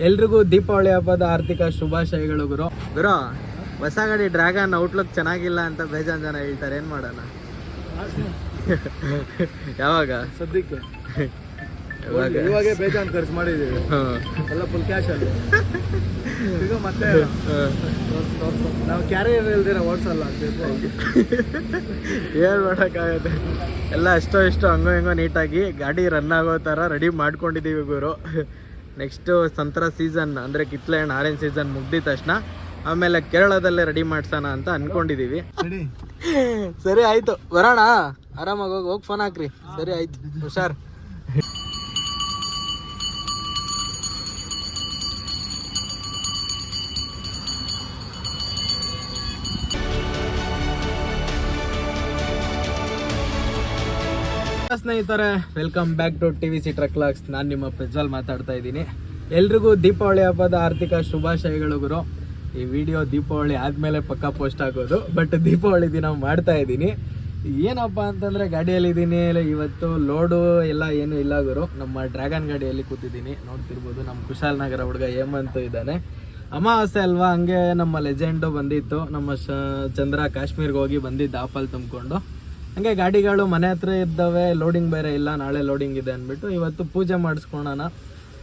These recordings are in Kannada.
ಎಲ್ರಿಗೂ ದೀಪಾವಳಿ ಹಬ್ಬದ ಆರ್ಥಿಕ ಶುಭಾಶಯಗಳು ಗುರು. ಹೊಸ ಗಾಡಿ ಡ್ರ್ಯಾಗನ್ ಔಟ್ಲುಕ್ ಚೆನ್ನಾಗಿಲ್ಲ ಅಂತ ಬೇಜಾನ್ ಜನ ಹೇಳ್ತಾರೆ, ಏನ್ ಮಾಡೋಣ? ಯಾವಾಗ? ಸದ್ಯಕ್ಕೆ ಇವಾಗ ಬೇಜಾನ್ ಖರ್ಚು ಮಾಡಿದೀವಿ, ಎಲ್ಲ ಫುಲ್ ಕ್ಯಾಶ್ ಅಲ್ಲಿ. ಈಗ ಮತ್ತೆ ನಾವು ಕ್ಯಾರಿಯರ್ ಇಲ್ದಿರ ಓಡಿಸಲ್ಲ, ಏನ್ ಮಾಡೋಕ್ಕಾಗತ್ತೆ. ಎಲ್ಲ ಅಷ್ಟೋ ಇಷ್ಟೋ ಹಂಗೋ ಹಿಂಗೋ ನೀಟಾಗಿ ಗಾಡಿ ರನ್ ಆಗೋ ಥರ ರೆಡಿ ಮಾಡ್ಕೊಂಡಿದ್ದೀವಿ ಗುರು. ನೆಕ್ಸ್ಟು ಸಂತರ ಸೀಸನ್ ಅಂದರೆ ಕಿತ್ಲೆ ಹಣ್ಣು ಆರೆಂಜ್ ಸೀಸನ್ ಮುಗ್ದಿದ ತಕ್ಷಣ ಆಮೇಲೆ ಕೇರಳದಲ್ಲೇ ರೆಡಿ ಮಾಡ್ಸೋಣ ಅಂತ ಅಂದ್ಕೊಂಡಿದ್ದೀವಿ. ಸರಿ ಆಯಿತು, ಬರೋಣ. ಆರಾಮಾಗಿ ಹೋಗಿ ಫೋನ್ ಹಾಕ್ರಿ. ಸರಿ ಆಯಿತು, ಹುಷಾರ್. ಸ್ನೇಹಿತರೆ, welcome back to TVC truck logs. ನಾನು ನಿಮ್ಮ ಪ್ರಜ್ವಲ್ ಮಾತಾಡ್ತಾ ಇದ್ದೀನಿ. ಎಲ್ರಿಗೂ ದೀಪಾವಳಿ ಹಬ್ಬದ ಆರ್ಥಿಕ ಶುಭಾಶಯಗಳು ಗುರು. ಈ ವಿಡಿಯೋ ದೀಪಾವಳಿ ಆದಮೇಲೆ ಪಕ್ಕ ಪೋಸ್ಟ್ ಆಗೋದು, ಬಟ್ ದೀಪಾವಳಿ ದಿನ ಮಾಡ್ತಾ ಇದ್ದೀನಿ. ಏನಪ್ಪ ಅಂತಂದರೆ ಗಾಡಿಯಲ್ಲಿದ್ದೀನಿ ಇವತ್ತು. ಲೋಡು ಎಲ್ಲ ಏನೂ ಇಲ್ಲ ಗುರು. ನಮ್ಮ ಡ್ರ್ಯಾಗನ್ ಗಾಡಿಯಲ್ಲಿ ಕೂತಿದ್ದೀನಿ, ನೋಡ್ತಿರ್ಬೋದು. ನಮ್ಮ ಕುಶಾಲನಗರ ಹುಡುಗ ಹೇಮಂತು ಇದ್ದಾನೆ. ಅಮಾವಾಸ್ಯೆ ಅಲ್ವಾ, ಹಂಗೆ ನಮ್ಮ ಲೆಜೆಂಡು ಬಂದಿತ್ತು. ನಮ್ಮ ಚಂದ್ರ ಕಾಶ್ಮೀರ್ಗೆ ಹೋಗಿ ಬಂದಿದ್ದು ಆಪಲ್ ತುಂಬಿಕೊಂಡು. ಹಂಗೆ ಗಾಡಿಗಳು ಮನೆ ಹತ್ರ ಇದ್ದಾವೆ, ಲೋಡಿಂಗ್ ಬೇರೆ ಇಲ್ಲ. ನಾಳೆ ಲೋಡಿಂಗ್ ಇದೆ ಅಂದ್ಬಿಟ್ಟು ಇವತ್ತು ಪೂಜೆ ಮಾಡಿಸ್ಕೊಳೋಣ,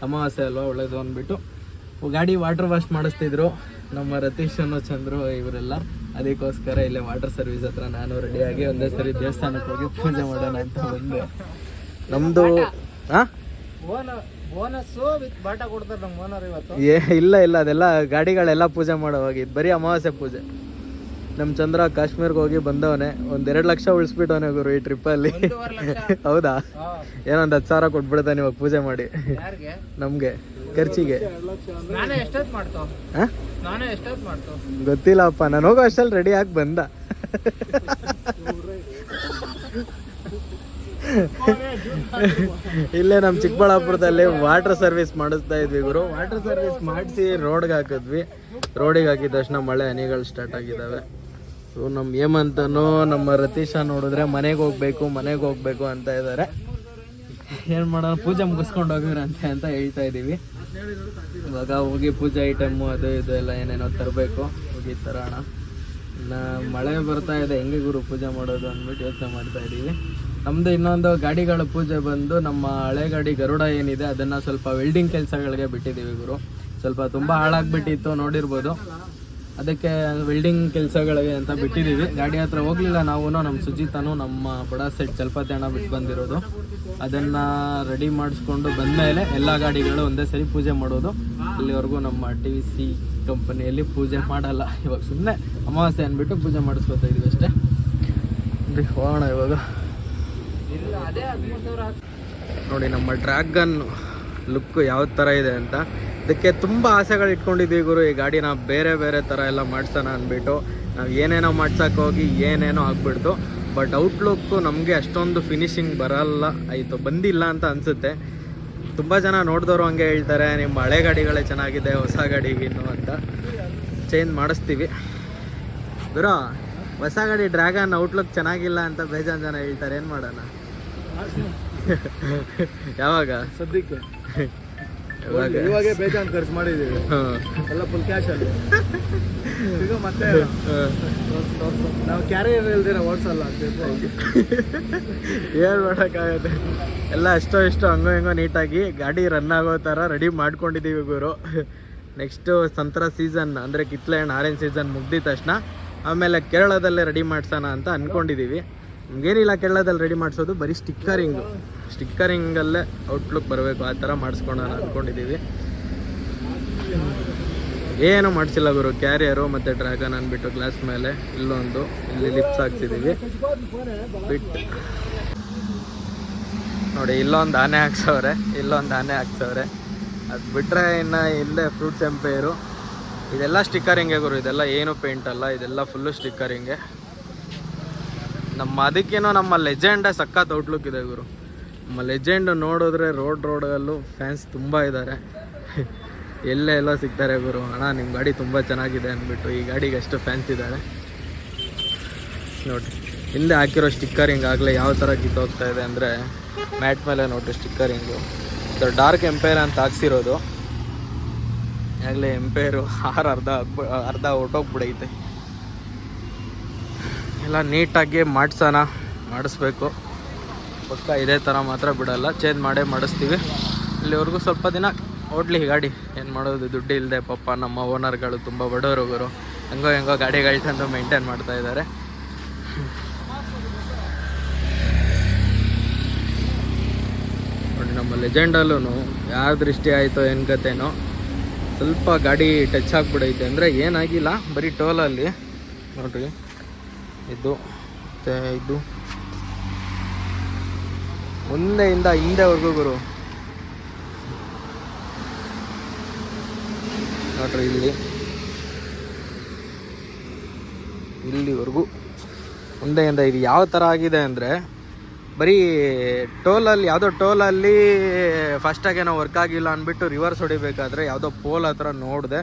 ಅಮಾವಾಸ್ಯೆ ಅಲ್ವಾ, ಒಳ್ಳೇದು ಅಂದ್ಬಿಟ್ಟು ಗಾಡಿ ವಾಟರ್ ವಾಶ್ ಮಾಡಿಸ್ತಿದ್ರು ನಮ್ಮ ರತೀಶನು ಚಂದ್ರು ಇವರೆಲ್ಲ. ಅದಕ್ಕೋಸ್ಕರ ಇಲ್ಲೇ ವಾಟರ್ ಸರ್ವಿಸ್ ಹತ್ರ ನಾನು ರೆಡಿಯಾಗಿ ಒಂದೇ ಸರಿ ದೇವಸ್ಥಾನಕ್ಕೆ ಹೋಗಿ ಪೂಜೆ ಮಾಡೋಣ ಅಂತ ಬಂದೆ. ನಮ್ಮದು ಇಲ್ಲ ಅದೆಲ್ಲ ಗಾಡಿಗಳೆಲ್ಲ ಪೂಜೆ ಮಾಡೋ ಹೋಗಿದ್ದು, ಬರೀ ಅಮಾವಾಸ್ಯೆ ಪೂಜೆ. ನಮ್ಮ ಚಂದ್ರ ಕಾಶ್ಮೀರ್ಗೆ ಹೋಗಿ ಬಂದವನೇ, 1-2 ಲಕ್ಷ ಉಳಿಸ್ಬಿಟ್ಟವನೇ ಗುರು ಈ ಟ್ರಿಪ್ಪಲ್ಲಿ. ಹೌದಾ? ಏನೊಂದು 10,000 ಕೊಟ್ಬಿಡ್ತಾನೆ ಇವಾಗ ಪೂಜೆ ಮಾಡಿ ನಮಗೆ ಖರ್ಚಿಗೆ. ಗೊತ್ತಿಲ್ಲಪ್ಪ, ನಾನು ಹೋಗೋ ಅಷ್ಟಲ್ಲಿ ರೆಡಿ ಆಗಿ ಬಂದ. ಇಲ್ಲೇ ನಮ್ಮ ಚಿಕ್ಕಬಳ್ಳಾಪುರದಲ್ಲಿ ವಾಟರ್ ಸರ್ವಿಸ್ ಮಾಡಿಸ್ತಾ ಇದ್ವಿ ಗುರು. ವಾಟರ್ ಸರ್ವಿಸ್ ಮಾಡಿಸಿ ರೋಡ್ಗೆ ಹಾಕಿದ್ವಿ. ರೋಡಿಗೆ ಹಾಕಿದ ತಕ್ಷಣ ಮಳೆ ಹನಿಗಳು ಸ್ಟಾರ್ಟ್ ಆಗಿದ್ದಾವೆ. ಸೊ ನಮ್ಮ ಹೇಮಂತನೂ ನಮ್ಮ ರತೀಶ ನೋಡಿದ್ರೆ ಮನೆಗೆ ಹೋಗ್ಬೇಕು ಅಂತ ಇದ್ದಾರೆ. ಏನು ಮಾಡೋಣ, ಪೂಜೆ ಮುಗಿಸ್ಕೊಂಡು ಹೋಗಿರಂತೆ ಅಂತ ಹೇಳ್ತಾ ಇದ್ದೀವಿ. ಇವಾಗ ಹೋಗಿ ಪೂಜೆ ಐಟಮ್ಮು ಅದು ಇದು ಎಲ್ಲ ಏನೇನೋ ತರಬೇಕು, ಹೋಗಿ ತರೋಣ. ಇನ್ನು ಮಳೆ ಬರ್ತಾ ಇದೆ, ಹೆಂಗೆ ಗುರು ಪೂಜೆ ಮಾಡೋದು ಅಂದ್ಬಿಟ್ಟು ಯೋಚನೆ ಮಾಡ್ತಾ ಇದ್ದೀವಿ. ನಮ್ಮದು ಇನ್ನೊಂದು ಗಾಡಿಗಳ ಪೂಜೆ ಬಂದು ನಮ್ಮ ಹಳೆ ಗಾಡಿ ಗರುಡ ಏನಿದೆ ಅದನ್ನು ಸ್ವಲ್ಪ ವೆಲ್ಡಿಂಗ್ ಕೆಲಸಗಳಿಗೆ ಬಿಟ್ಟಿದ್ದೀವಿ ಗುರು. ಸ್ವಲ್ಪ ತುಂಬ ಹಾಳಾಗಿಬಿಟ್ಟಿತ್ತು, ನೋಡಿರ್ಬೋದು. ಅದಕ್ಕೆ ವೆಲ್ಡಿಂಗ್ ಕೆಲಸಗಳಿಗೆ ಅಂತ ಬಿಟ್ಟಿದ್ದೀವಿ. ಗಾಡಿ ಹತ್ರ ಹೋಗಲಿಲ್ಲ ನಾವು. ನಮ್ಮ ಸುಜಿತನು ನಮ್ಮ ಬಡ ಸೆಟ್ ಚಲಪತಿ ಹಣ ಬಿಟ್ಟು ಬಂದಿರೋದು. ಅದನ್ನು ರೆಡಿ ಮಾಡಿಸ್ಕೊಂಡು ಬಂದಮೇಲೆ ಎಲ್ಲ ಗಾಡಿಗಳು ಒಂದೇ ಸರಿ ಪೂಜೆ ಮಾಡೋದು. ಅಲ್ಲಿವರೆಗೂ ನಮ್ಮ TVC ಕಂಪನಿಯಲ್ಲಿ ಪೂಜೆ ಮಾಡಲ್ಲ. ಇವಾಗ ಸುಮ್ಮನೆ ಅಮಾವಾಸ್ಯೆ ಅಂದ್ಬಿಟ್ಟು ಪೂಜೆ ಮಾಡಿಸ್ಕೊತಾ ಇದ್ದೀವಿ ಅಷ್ಟೇ. ಹೋಗೋಣ ಇವಾಗ. ನೋಡಿ ನಮ್ಮ ಡ್ರ್ಯಾಗನ್ ಲುಕ್ ಯಾವ ಥರ ಇದೆ ಅಂತ. ಇದಕ್ಕೆ ತುಂಬ ಆಸೆಗಳು ಇಟ್ಕೊಂಡಿದ್ದೀವಿ ಗುರು. ಈ ಗಾಡಿನ ಬೇರೆ ಥರ ಎಲ್ಲ ಮಾಡ್ಸೋಣ ಅಂದ್ಬಿಟ್ಟು ನಾವು ಏನೇನೋ ಮಾಡ್ಸೋಕೆ ಹೋಗಿ ಏನೇನೋ ಆಗ್ಬಿಡ್ತು. ಬಟ್ ಔಟ್ಲುಕ್ಕು ನಮಗೆ ಅಷ್ಟೊಂದು ಫಿನಿಶಿಂಗ್ ಬಂದಿಲ್ಲ ಅಂತ ಅನಿಸುತ್ತೆ. ತುಂಬ ಜನ ನೋಡಿದವರು ಹಂಗೆ ಹೇಳ್ತಾರೆ, ನಿಮ್ಮ ಹಳೆ ಗಾಡಿಗಳೇ ಚೆನ್ನಾಗಿದೆ ಹೊಸ ಗಾಡಿಗಿನ್ನು ಅಂತ. ಚೇಂಜ್ ಮಾಡಿಸ್ತೀವಿ ಗುರು. ಹೊಸ ಗಾಡಿ ಡ್ರ್ಯಾಗನ್ ಔಟ್ಲುಕ್ ಚೆನ್ನಾಗಿಲ್ಲ ಅಂತ ಬೇಜಾನ್ ಜನ ಹೇಳ್ತಾರೆ, ಏನು ಮಾಡೋಣ? ಯಾವಾಗ? ಸದ್ಯಕ್ಕೆ ಇವಾಗ ಬೇಜಾನ್ ಖರ್ಚು ಮಾಡಿದೀವಿ, ಎಲ್ಲ ಫುಲ್ ಕ್ಯಾಶ್ ಅಲ್ಲಿ. ಈಗ ಮತ್ತೆ ನಾವು ಕ್ಯಾರಿಯರ್ ಇಲ್ದಿರ ಓಡಿಸಲ್ಲ, ಏನ್ ಮಾಡೋಕ್ಕಾಗತ್ತೆ. ಎಲ್ಲ ಅಷ್ಟೋ ಇಷ್ಟೋ ಹಂಗೋ ಹಿಂಗೋ ನೀಟಾಗಿ ಗಾಡಿ ರನ್ ಆಗೋ ಥರ ರೆಡಿ ಮಾಡ್ಕೊಂಡಿದ್ದೀವಿ ಗುರು. ನೆಕ್ಸ್ಟು ಸಂತರ ಸೀಸನ್ ಅಂದರೆ ಕಿತ್ಲೆ ಹಣ್ಣು ಆರೆಂಜ್ ಸೀಸನ್ ಮುಗ್ದಿದ ತಕ್ಷಣ ಆಮೇಲೆ ಕೇರಳದಲ್ಲೇ ರೆಡಿ ಮಾಡ್ಸೋಣ ಅಂತ ಅಂದ್ಕೊಂಡಿದ್ದೀವಿ. ನಮಗೇನಿಲ್ಲ ಕೇರಳದಲ್ಲಿ ರೆಡಿ ಮಾಡಿಸೋದು, ಬರೀ ಸ್ಟಿಕ್ಕರಿಂಗಲ್ಲೇ ಔಟ್ಲುಕ್ ಬರಬೇಕು, ಆ ಥರ ಮಾಡಿಸ್ಕೊಳೋಣ ಅಂದ್ಕೊಂಡಿದ್ದೀವಿ. ಏನೂ ಮಾಡಿಸಿಲ್ಲ ಗುರು. ಕ್ಯಾರಿಯರು ಮತ್ತು ಡ್ರ್ಯಾಗನ್ ಅಂದ್ಬಿಟ್ಟು ಗ್ಲಾಸ್ ಮೇಲೆ ಇಲ್ಲಿ ಲಿಪ್ಸ್ ಹಾಕ್ತಿದ್ದೀವಿ. ಬಿಟ್ಟು ನೋಡಿ, ಇಲ್ಲೊಂದು ಆನೆ ಹಾಕ್ಸವ್ರೆ. ಅದು ಬಿಟ್ಟರೆ ಇನ್ನು ಇಲ್ಲೇ ಫ್ರೂಟ್ಸ್ ಎಂಪೈರು. ಇದೆಲ್ಲ ಸ್ಟಿಕ್ಕರಿಂಗೆ ಗುರು. ಇದೆಲ್ಲ ಏನು ಪೇಂಟ್ ಅಲ್ಲ, ಇದೆಲ್ಲ ಫುಲ್ಲು ಸ್ಟಿಕ್ಕರಿಂಗೆ. ಅದಕ್ಕೇನೋ ನಮ್ಮ ಲೆಜೆಂಡೇ ಸಖತ್ ಔಟ್ಲುಕ್ ಇದೆ ಗುರು. ನಮ್ಮ ಲೆಜೆಂಡ್ ನೋಡಿದ್ರೆ ರೋಡಲ್ಲೂ ಫ್ಯಾನ್ಸ್ ತುಂಬ ಇದ್ದಾರೆ. ಎಲ್ಲೋ ಸಿಗ್ತಾರೆ ಗುರು. ಅಣ್ಣ ನಿಮ್ಮ ಗಾಡಿ ತುಂಬ ಚೆನ್ನಾಗಿದೆ ಅಂದ್ಬಿಟ್ಟು ಈ ಗಾಡಿಗೆ ಅಷ್ಟು ಫ್ಯಾನ್ಸ್ ಇದ್ದಾರೆ ನೋಡಿ. ಹಿಂದೆ ಹಾಕಿರೋ ಸ್ಟಿಕ್ಕರಿಂಗ್ ಆಗಲೇ ಯಾವ ಥರ ಕಿತ್ತೋಗ್ತಾ ಇದೆ ಅಂದರೆ, ಮ್ಯಾಟ್ ಮೇಲೆ ನೋಡ್ರಿ ಸ್ಟಿಕ್ಕರಿಂಗು. ಡಾರ್ಕ್ ಎಂಪೈರ್ ಅಂತ ಹಾಕ್ಸಿರೋದು. ಆಗಲೇ ಎಂಪೈರು ಅರ್ಧ ಹೊರ್ಟೋಗ್ಬಿಡೈತೆ. ಎಲ್ಲ ನೀಟಾಗಿ ಮಾಡಿಸ್ಬೇಕು ಪಕ್ಕ. ಇದೇ ಥರ ಮಾತ್ರ ಬಿಡಲ್ಲ, ಚೇಂಜ್ ಮಾಡೇ ಮಾಡಿಸ್ತೀವಿ. ಇಲ್ಲಿವರೆಗೂ ಸ್ವಲ್ಪ ದಿನ ಓಡ್ಲಿ ಗಾಡಿ, ಏನು ಮಾಡೋದು, ದುಡ್ಡು ಇಲ್ಲದೆ ಪಾಪ ನಮ್ಮ ಓನರ್ಗಳು ತುಂಬ ಬಡವರು, ಹೆಂಗೋ ಗಾಡಿಗಳು ತಂದು ಮೇಂಟೈನ್ ಮಾಡ್ತಾ ಇದ್ದಾರೆ. ನೋಡಿ ನಮ್ಮ ಲೆಜೆಂಡಲ್ಲೂ ಯಾವ ದೃಷ್ಟಿ ಆಯಿತೋ ಏನು ಕತೆನೋ, ಸ್ವಲ್ಪ ಗಾಡಿ ಟಚ್ ಆಗಿಬಿಡೈತೆ. ಅಂದರೆ ಏನಾಗಿಲ್ಲ, ಬರೀ ಟೋಲಲ್ಲಿ ನೋಡ್ರಿ ಇದು ಮತ್ತು ಇದು ಮುಂದೆಯಿಂದ ಹಿಂದೆವರೆಗೂ ಗುರು ನೋಡ್ರಿ, ಇಲ್ಲಿವರೆಗೂ ಮುಂದೆಯಿಂದ ಇದು ಯಾವ ಥರ ಆಗಿದೆ ಅಂದರೆ, ಬರೀ ಟೋಲಲ್ಲಿ ಯಾವುದೋ ಟೋಲಲ್ಲಿ ಫಸ್ಟಾಗೆ ನಾವು ವರ್ಕ್ ಆಗಿಲ್ಲ ಅಂದ್ಬಿಟ್ಟು ರಿವರ್ಸ್ ಹೊಡಿಬೇಕಾದ್ರೆ ಯಾವುದೋ ಪೋಲ್ ಹತ್ರ ನೋಡಿದೆ,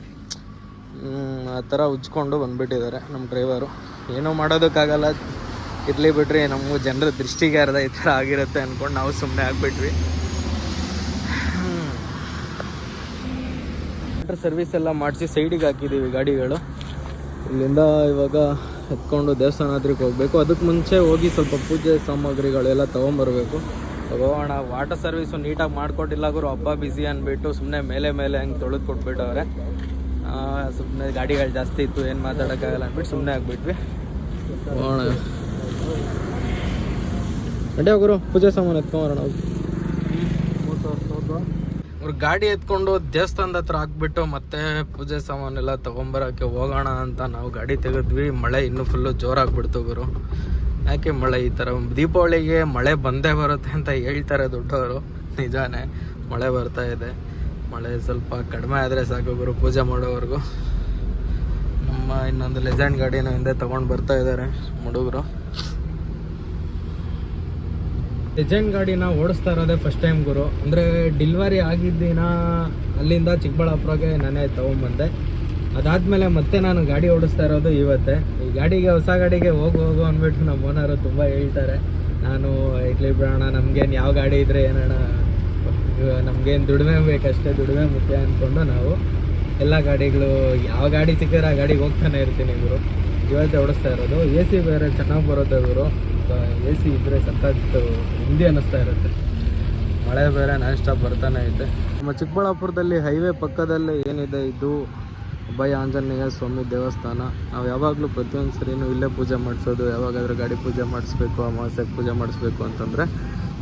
ಆ ಥರ ಉಜ್ಕೊಂಡು ಬಂದುಬಿಟ್ಟಿದ್ದಾರೆ ನಮ್ಮ ಡ್ರೈವರು. ಏನೂ ಮಾಡೋದಕ್ಕಾಗಲ್ಲ, ಇರಲಿ ಬಿಡ್ರಿ, ನಮ್ಮ ಜನರ ದೃಷ್ಟಿಗೆ ಅರ್ಧ ಈ ಥರ ಆಗಿರುತ್ತೆ ಅಂದ್ಕೊಂಡು ನಾವು ಸುಮ್ಮನೆ ಆಗಿಬಿಟ್ವಿ. ಸರ್ವಿಸ್ ಎಲ್ಲ ಮಾಡಿಸಿ ಸೈಡಿಗೆ ಹಾಕಿದ್ದೀವಿ ಗಾಡಿಗಳು. ಇಲ್ಲಿಂದ ಇವಾಗ ಎತ್ಕೊಂಡು ದೇವಸ್ಥಾನ ಹತ್ರಕ್ಕೆ ಹೋಗಬೇಕು. ಅದಕ್ಕೆ ಮುಂಚೆ ಹೋಗಿ ಸ್ವಲ್ಪ ಪೂಜೆ ಸಾಮಗ್ರಿಗಳೆಲ್ಲ ತೊಗೊಂಬರ್ಬೇಕು. ಹೋಗೋಣ. ವಾಟರ್ ಸರ್ವಿಸು ನೀಟಾಗಿ ಮಾಡಿಕೊಟ್ಟಿಲ್ಲ ಗುರು, ಹಬ್ಬ ಬ್ಯುಸಿ ಅಂದ್ಬಿಟ್ಟು ಸುಮ್ಮನೆ ಮೇಲೆ ಹಂಗೆ ತೊಳೆದು ಕೊಟ್ಬಿಟ್ಟವ್ರೆ. ಸುಮ್ಮನೆ ಗಾಡಿಗಳು ಜಾಸ್ತಿ ಇತ್ತು, ಏನು ಮಾತಾಡೋಕ್ಕಾಗಲ್ಲ ಅಂದ್ಬಿಟ್ಟು ಸುಮ್ಮನೆ ಆಗಿಬಿಟ್ವಿ. ಹೋಗೋಣ ನಡಿ ಗುರು, ಪೂಜೆ ಸಾಮಾನು ಎತ್ಕೊಂಬರೋಣ. ಅವ್ರು ಗಾಡಿ ಎತ್ಕೊಂಡು ದೇವಸ್ಥಾನದ ಹತ್ರ ಹಾಕ್ಬಿಟ್ಟು ಮತ್ತೆ ಪೂಜೆ ಸಾಮಾನೆಲ್ಲ ತೊಗೊಂಬರೋಕ್ಕೆ ಹೋಗೋಣ ಅಂತ ನಾವು ಗಾಡಿ ತೆಗೆದ್ವಿ. ಮಳೆ ಇನ್ನೂ ಫುಲ್ಲು ಜೋರಾಗ್ಬಿಡ್ತು ಗುರು. ಯಾಕೆ ಮಳೆ ಈ ಥರ, ದೀಪಾವಳಿಗೆ ಮಳೆ ಬಂದೇ ಬರುತ್ತೆ ಅಂತ ಹೇಳ್ತಾರೆ ದೊಡ್ಡವರು, ನಿಜಾನೇ ಮಳೆ ಬರ್ತಾ ಇದೆ. ಮಳೆ ಸ್ವಲ್ಪ ಕಡಿಮೆ ಆದರೆ ಸಾಕು ಗುರು ಪೂಜೆ ಮಾಡೋವರೆಗೂ. ನಮ್ಮ ಇನ್ನೊಂದು ಲೆಜೆಂಡ್ ಗಾಡಿನ ಹಿಂದೆ ತೊಗೊಂಡು ಬರ್ತಾ ಇದ್ದಾರೆ ಹುಡುಗರು. ಲೆಜೆಂಡ್ ಗಾಡಿನ ಓಡಿಸ್ತಾ ಇರೋದೇ ಫಸ್ಟ್ ಟೈಮ್ ಗುರು. ಅಂದರೆ ಡೆಲಿವರಿ ಆಗಿದ್ದಿನ ಅಲ್ಲಿಂದ ಚಿಕ್ಕಬಳ್ಳಾಪುರಕ್ಕೆ ನಾನೇ ತೊಗೊಂಬಂದೆ. ಅದಾದಮೇಲೆ ಮತ್ತೆ ನಾನು ಗಾಡಿ ಓಡಿಸ್ತಾ ಇರೋದು ಇವತ್ತೇ. ಈ ಗಾಡಿಗೆ, ಹೊಸ ಗಾಡಿಗೆ ಹೋಗು ಅಂದ್ಬಿಟ್ಟು ನಮ್ಮ ಓನರು ತುಂಬ ಹೇಳ್ತಾರೆ. ನಾನು ಇಡ್ಲಿ ಬಿಡೋಣ, ನಮಗೇನು ಯಾವ ಗಾಡಿ ಇದ್ದರೆ ಏನೋಣ, ನಮಗೇನು ದುಡಿಮೆ ಬೇಕಷ್ಟೇ, ದುಡಿಮೆ ಮುಖ್ಯ ಅಂದ್ಕೊಂಡು ನಾವು ಎಲ್ಲ ಗಾಡಿಗಳು, ಯಾವ ಗಾಡಿ ಸಿಕ್ಕಿದ್ರೆ ಆ ಗಾಡಿಗೆ ಹೋಗ್ತಾನೆ ಇರ್ತೀನಿ ಗುರು. ಇವತ್ತೇ ಓಡಿಸ್ತಾ ಇರೋದು. ಎ ಸಿ ಬೇರೆ ಚೆನ್ನಾಗಿ ಬರುತ್ತೆ ಗುರು. ಎ ಸಿ ಇದ್ದರೆ ಸಖತ್ತು ಹಿಂದಿ ಅನ್ನಿಸ್ತಾ ಇರುತ್ತೆ. ಮಳೆ ಬೇರೆ ನಾನ್ ಸ್ಟಾಪ್ ಬರ್ತಾನೆ ಐತೆ. ನಮ್ಮ ಚಿಕ್ಕಬಳ್ಳಾಪುರದಲ್ಲಿ ಹೈವೇ ಪಕ್ಕದಲ್ಲೇ ಏನಿದೆ, ಇದು ಅಭಯ ಆಂಜನೇಯ ಸ್ವಾಮಿ ದೇವಸ್ಥಾನ. ನಾವು ಯಾವಾಗಲೂ ಪ್ರತಿಯೊಂದು ಸರಿನೂ ಇಲ್ಲೇ ಪೂಜೆ ಮಾಡಿಸೋದು. ಯಾವಾಗಾದರೂ ಗಾಡಿ ಪೂಜೆ ಮಾಡಿಸ್ಬೇಕು, ಅಮಾವಾಸ್ಯೆಗೆ ಪೂಜೆ ಮಾಡಿಸ್ಬೇಕು ಅಂತಂದರೆ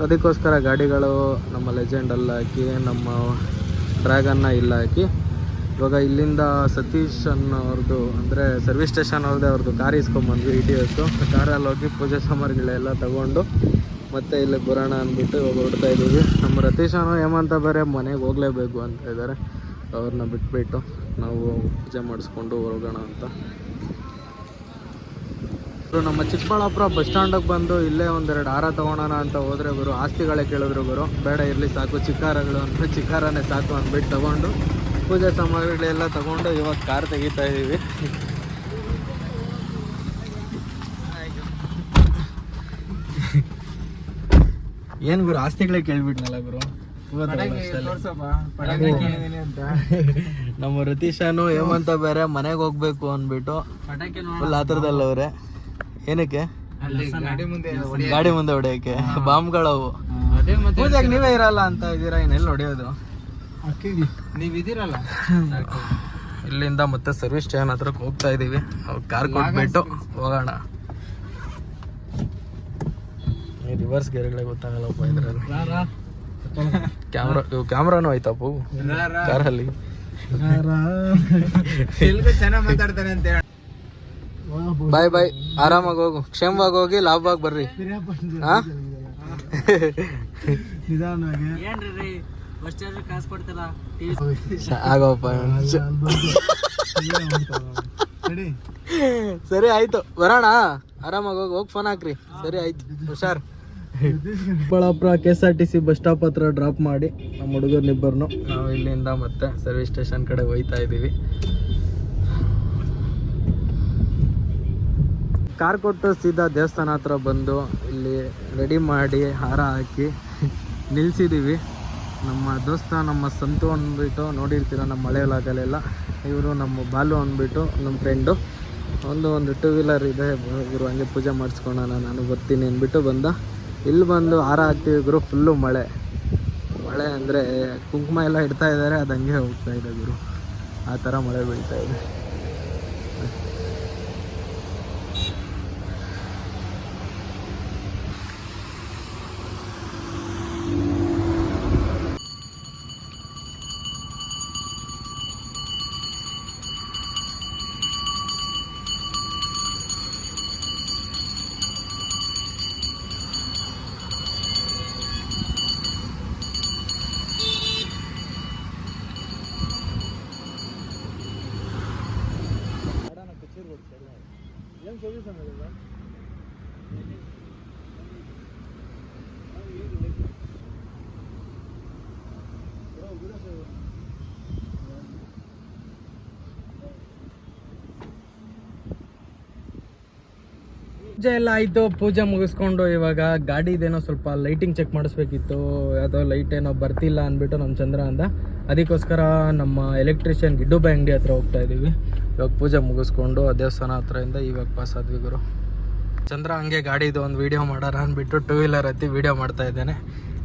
ಅದಕ್ಕೋಸ್ಕರ ಗಾಡಿಗಳು ನಮ್ಮ ಲೆಜೆಂಡಲ್ಲಿ ಹಾಕಿ, ನಮ್ಮ ಡ್ರ್ಯಾಗನ್ನ ಇಲ್ಲ ಹಾಕಿ, ಇವಾಗ ಇಲ್ಲಿಂದ ಸತೀಶ್ ಅನ್ನೋರ್ದು, ಅಂದರೆ ಸರ್ವಿಸ್ ಸ್ಟೇಷನ್ ಅವ್ರದ್ದು ಕಾರ್ ಇಸ್ಕೊಂಬಂದ್ವಿ ETS. ಕಾರಲ್ಲಿ ಹೋಗಿ ಪೂಜೆ ಸಾಮಗ್ರಿಗಳೆಲ್ಲ ತಗೊಂಡು ಮತ್ತೆ ಇಲ್ಲಿ ಬರೋಣ ಅಂದ್ಬಿಟ್ಟು ಇವಾಗ ಹೊರಡ್ತಾ ಇದ್ದೀವಿ. ನಮ್ಮ ರತೀಶನು ಹೇಮಂತ ಬೇರೆ ಮನೆಗೆ ಹೋಗಲೇಬೇಕು ಅಂತ ಇದ್ದಾರೆ. ಅವ್ರನ್ನ ಬಿಟ್ಬಿಟ್ಟು ನಾವು ಪೂಜೆ ಮಾಡಿಸ್ಕೊಂಡು ಹೋಗೋಣ ಅಂತ. ನಮ್ಮ ಚಿಕ್ಕಬಳ್ಳಾಪುರ ಬಸ್ ಸ್ಟ್ಯಾಂಡಿಗೆ ಬಂದು ಇಲ್ಲೇ ಒಂದೆರಡು ಹಾರ ತೊಗೊಳೋಣ ಅಂತ ಹೋದರೆ ಗುರು ಆಸ್ತಿಗಳೇ ಕೇಳಿದ್ರು ಗುರು. ಬೇಡ ಇರಲಿ ಸಾಕು, ಚಿಕ್ಕಾರಗಳು ಅಂದರೆ ಚಿಕ್ಕಾರನೇ ಸಾಕು ಅಂದ್ಬಿಟ್ಟು ತೊಗೊಂಡು ಪೂಜೆ ಸಾಮಗ್ರಿಗಳೆಲ್ಲ ತೊಗೊಂಡು ಇವಾಗ ಕಾರ್ ತೆಗಿತಾ ಇದ್ದೀವಿ. ಏನು ಗುರು ಆಸ್ತಿಗಳೇ ಕೇಳ್ಬಿಟ್ನಲ್ಲ ಗುರು. ನಮ್ಮ ರತೀಶನು ಹೇಮಂತ ಬೇರೆ ಮನೆಗೆ ಹೋಗ್ಬೇಕು ಅಂದ್ಬಿಟ್ಟು ಫುಲ್ ಆತರದಲ್ಲವ್ರೆ. ಏನಕ್ಕೆ? ಗಾಡಿ ಮುಂದೆ ಹೊಡೆಯಕ್ಕೆ ಬಾಂಬ್ಗಳವು. ಪೂಜೆಗೆ ನೀವೇ ಇರಲ್ಲ ಅಂತ ಇದ್ದೀರಾ, ಇನ್ನೆಲ್ಲಿ ಹೊಡೆಯೋದು ನೀವಿದ್ದೀರಲ್ಲ. ಇಲ್ಲಿಂದ ಮತ್ತೆ ಸರ್ವಿಸ್ ಸ್ಟೇಷನ್ ಹತ್ರಕ್ಕೆ ಹೋಗ್ತಾ ಇದೀವಿ. ಕಾರ್ ಕೊಟ್ಬಿಟ್ಟು ಹೋಗೋಣ. ರಿವರ್ಸ್ ಗೇರ್ಗಳೇ ಗೊತ್ತಾಗಲ್ಲಪ್ಪ ಇದ್ರಲ್ಲಿ. ಕ್ಯಾಮ್ರಾನು ಆಯ್ತಪ್ಪು ಕಾರಲ್ಲಿ. ಚೆನ್ನಾಗಿ ಮಾತಾಡ್ತಾನೆ ಅಂತ ಹೇಳಿ. ಬಾಯ್ ಬಾಯ್, ಆರಾಮಾಗಿ ಹೋಗು, ಕ್ಷೇಮವಾಗಿ ಹೋಗಿ ಲಾಭವಾಗಿ ಬರ್ರಿ. ಆಗಪ್ಪ ಸರಿ ಆಯ್ತು, ಬರೋಣ. ಆರಾಮಾಗಿ ಹೋಗಿ ಫೋನ್ ಹಾಕ್ರಿ. ಸರಿ ಆಯ್ತು, ಹುಷಾರ್. ಚಿಕ್ಕಬಳ್ಳಾಪುರ KSRTC ಬಸ್ ಸ್ಟಾಪ್ ಹತ್ರ ಡ್ರಾಪ್ ಮಾಡಿ ನಮ್ಮ ಹುಡುಗರ್ನಿಬ್ಬರನ್ನು ನಾವು ಇಲ್ಲಿಂದ ಮತ್ತೆ ಸರ್ವಿಸ್ ಸ್ಟೇಷನ್ ಕಡೆ ಹೋಯ್ತಾ ಇದ್ದೀವಿ. ಕಾರ್ ಕೊಟ್ಟು ಸೀದಾ ದೇವಸ್ಥಾನ ಹತ್ರ ಬಂದು ಇಲ್ಲಿ ರೆಡಿ ಮಾಡಿ ಹಾರ ಹಾಕಿ ನಿಲ್ಸಿದ್ದೀವಿ. ನಮ್ಮ ದೋಸ್ತ ನಮ್ಮ ಸಂತು ಅಂದ್ಬಿಟ್ಟು ನೋಡಿರ್ತೀರ ನಮ್ಮ ಮಳೆ ವ್ಲಾಗಲ್ಲೆಲ್ಲ. ಇವರು ನಮ್ಮ ಬಾಲು ಅಂದ್ಬಿಟ್ಟು ನಮ್ಮ ಫ್ರೆಂಡು. ಒಂದು 2 ವೀಲರ್ ಇದೆ. ಇವರು ಹಂಗೆ ಪೂಜೆ ಮಾಡಿಸ್ಕೊಳ್ಳೋಣ ನಾನು ಬರ್ತೀನಿ ಅಂದ್ಬಿಟ್ಟು ಬಂದ. ಇಲ್ಲಿ ಬಂದು ಹಾರ ಹಾಕ್ತೀವಿ ಗುರು. ಫುಲ್ಲು ಮಳೆ ಅಂದರೆ ಕುಂಕುಮ ಎಲ್ಲ ಇಡ್ತಾ ಇದ್ದಾರೆ, ಅದು ಹಂಗೆ ಹೋಗ್ತಾ ಇದೆ ಗುರು. ಆ ಥರ ಮಳೆ ಬೀಳ್ತಾ ಇದೆ. ಪೂಜೆ ಎಲ್ಲ ಆಯಿತು. ಪೂಜೆ ಮುಗಿಸ್ಕೊಂಡು ಇವಾಗ ಗಾಡಿದೇನೋ ಸ್ವಲ್ಪ ಲೈಟಿಂಗ್ ಚೆಕ್ ಮಾಡಿಸ್ಬೇಕಿತ್ತು. ಯಾವುದೋ ಲೈಟ್ ಏನೋ ಬರ್ತಿಲ್ಲ ಅಂದ್ಬಿಟ್ಟು ನಮ್ಮ ಚಂದ್ರ ಅಂದ. ಅದಕ್ಕೋಸ್ಕರ ನಮ್ಮ ಎಲೆಕ್ಟ್ರಿಷಿಯನ್ ಗಿಡ್ಡುಬಾಯಿ ಅಂಗಡಿ ಹತ್ರ ಹೋಗ್ತಾ ಇದ್ದೀವಿ. ಇವಾಗ ಪೂಜೆ ಮುಗಿಸ್ಕೊಂಡು ದೇವಸ್ಥಾನ ಹತ್ರದಿಂದ ಇವಾಗ ಪಾಸ್ ಆದ್ವಿ ಗುರು. ಚಂದ್ರ ಹಂಗೆ ಗಾಡಿದು ಒಂದು ವೀಡಿಯೋ ಮಾಡೋಣ ಅಂದ್ಬಿಟ್ಟು 2 ವೀಲರ್ ಹತ್ತಿ ವೀಡಿಯೋ ಮಾಡ್ತಾ ಇದ್ದಾನೆ.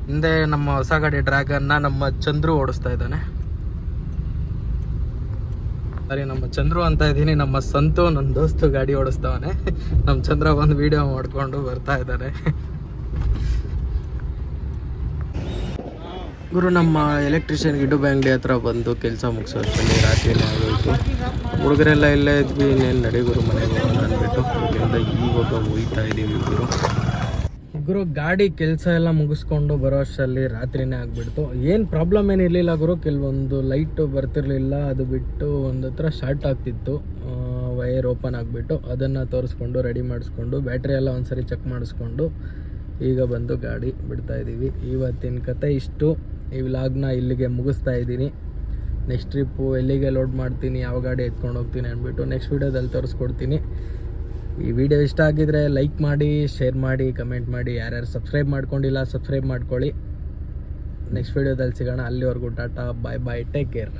ಹಿಂದೆ ನಮ್ಮ ಹೊಸ ಗಾಡಿ ಡ್ರ್ಯಾಗನ್ನ ನಮ್ಮ ಚಂದ್ರು ಓಡಿಸ್ತಾ ಇದ್ದಾನೆ. ಸರಿ, ನಮ್ಮ ಚಂದ್ರು ಅಂತ ಇದ್ದೀನಿ. ನಮ್ಮ ಸಂತು ನನ್ನ ದೋಸ್ತು ಗಾಡಿ ಓಡಿಸ್ತವನೆ. ನಮ್ಮ ಚಂದ್ರ ಬಂದು ವೀಡಿಯೋ ಮಾಡಿಕೊಂಡು ಬರ್ತಾ ಇದ್ದಾರೆ ಗುರು. ನಮ್ಮ ಎಲೆಕ್ಟ್ರಿಷಿಯನ್ ಗಿಡ್ಡುಬಾಯಿ ಅಂಗಡಿ ಹತ್ರ ಬಂದು ಕೆಲಸ ಮುಗಿಸೋಷ್ಟರಲ್ಲಿ ರಾತ್ರಿನೇ ಆಗೋಯ್ತು. ಹುಡುಗರೆಲ್ಲ ಇಲ್ಲೇ ಇದ್ವಿ. ಇನ್ನೇನು ನಡಿ ಗುರು ಮನೆಗೆ ಹೋಗೋಣ ಅಂದ್ಬಿಟ್ಟು ಇಲ್ಲಿಂದ ಇವಾಗ ಹೋಗ್ತಾ ಇದ್ದೀವಿ ಗುರು. ಗಾಡಿ ಕೆಲಸ ಎಲ್ಲ ಮುಗಿಸ್ಕೊಂಡು ಬರೋ ಅಷ್ಟರಲ್ಲಿ ರಾತ್ರಿನೇ ಆಗಿಬಿಡ್ತು. ಏನು ಪ್ರಾಬ್ಲಮ್ ಏನಿರಲಿಲ್ಲ ಗುರು. ಕೆಲವೊಂದು ಲೈಟು ಬರ್ತಿರ್ಲಿಲ್ಲ, ಅದು ಬಿಟ್ಟು ಒಂದು ಹತ್ರ ಶಾರ್ಟ್ ಆಗ್ತಿತ್ತು. ವೈರ್ ಓಪನ್ ಆಗಿಬಿಟ್ಟು ಅದನ್ನು ತೋರಿಸ್ಕೊಂಡು ರೆಡಿ ಮಾಡಿಸ್ಕೊಂಡು ಬ್ಯಾಟ್ರಿ ಎಲ್ಲ ಒಂದ್ಸರಿ ಚೆಕ್ ಮಾಡಿಸ್ಕೊಂಡು ಈಗ ಬಂದು ಗಾಡಿ ಬಿಡ್ತಾ ಇದ್ದೀವಿ. ಇವತ್ತಿನ ಕತೆ ಇಷ್ಟು. ಈ ವ್ಲಾಗ್ನ ಇಲ್ಲಿಗೆ ಮುಗಿಸ್ತಾ ಇದ್ದೀನಿ. ನೆಕ್ಸ್ಟ್ ಟ್ರಿಪ್ಪು ಎಲ್ಲಿಗೆ ಲೋಡ್ ಮಾಡ್ತೀನಿ, ಯಾವ ಗಾಡಿ ಎತ್ಕೊಂಡು ಹೋಗ್ತೀನಿ ಅಂದ್ಬಿಟ್ಟು ನೆಕ್ಸ್ಟ್ ವೀಡಿಯೋದಲ್ಲಿ ತೋರಿಸ್ಕೊಡ್ತೀನಿ. ಈ ವಿಡಿಯೋ ಇಷ್ಟ ಆಗಿದ್ರೆ ಲೈಕ್ ಮಾಡಿ, ಶೇರ್ ಮಾಡಿ, ಕಮೆಂಟ್ ಮಾಡಿ. ಯಾರ್ಯಾರು ಸಬ್ಸ್ಕ್ರೈಬ್ ಮಾಡ್ಕೊಂಡಿಲ್ಲ ಸಬ್ಸ್ಕ್ರೈಬ್ ಮಾಡ್ಕೊಳ್ಳಿ. ನೆಕ್ಸ್ಟ್ ವೀಡಿಯೋದಲ್ಲಿ ಸಿಗೋಣ. ಅಲ್ಲಿವರೆಗೂ ಟಾಟಾ, ಬಾಯ್ ಬಾಯ್, ಟೇಕ್ ಕೇರ್.